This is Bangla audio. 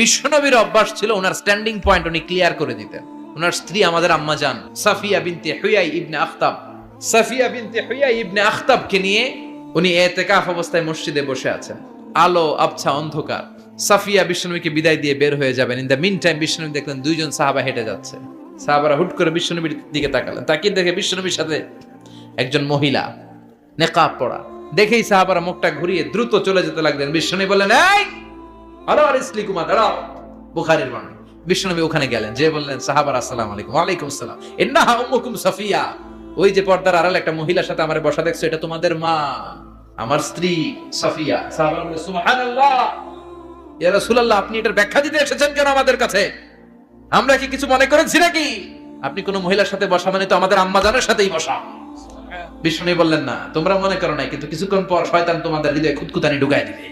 বিশ্বনবীর অভ্যাস ছিল ওনার স্ট্যান্ডিং পয়েন্ট উনি ক্লিয়ার করে দিতেন। ওনার স্ত্রী আমাদের আম্মা জান সাফিয়া বিনতে হুয়াই ইবনে আখতাব, সাফিয়া বিনতে হুয়াই ইবনে আখতাবকে নিয়ে উনি ইতিকাফ অবস্থায় মসজিদে বসে আছেন। আলো আবছা অন্ধকার। সাফিয়া বিশ্বনবীকে বিদায় দিয়ে বের হয়ে যাবেন। ইন দ্য মিন টাইম বিশ্বনবী দেখলেন দুইজন সাহাবা হেঁটে যাচ্ছে। সাহাবারা হুট করে বিশ্বনবীর দিকে তাকালেন। তাকিয়ে দেখে বিশ্বনবীর সাথে একজন মহিলা, নেকাব পরা। দেখেই সাহাবারা মুখটা ঘুরিয়ে দ্রুত চলে যেতে লাগলেন। বিশ্বনবী বললেন, এই আলো আর ইসলিকুমা, দাঁড়াও। বুখারীর বর্ণনা। বিশ্বনবী ওখানে গেলেন, যে বললেন সাহাবারা আসসালামু আলাইকুম। ওয়ালাইকুম আসসালাম। ইন্নাহা উম্মুকুম সাফিয়া, ওই যে পর্দার আড়ালে একটা মহিলার সাথে আমারে বসা দেখছো, এটা তোমাদের মা, আমার স্ত্রী সাফিয়া। সাহাবারা বললেন, সুবহানাল্লাহ, ইয়া রাসূলুল্লাহ, আপনি এটার ব্যাখ্যা দিতে এসেছেন কেন আমাদের কাছে? আমরা কি কিছু মনে করেছি নাকি? আপনি কোন মহিলার সাথে বসা মানে তো আমাদের আম্মা জানের সাথেই বসা। বিষ্ণু বললেন, না, তোমরা মনে করো নাই, কিন্তু কিছুক্ষণ পর শয়তান তোমাদের হৃদয়ে খুঁতখুঁতানি ঢুকায় দিবে।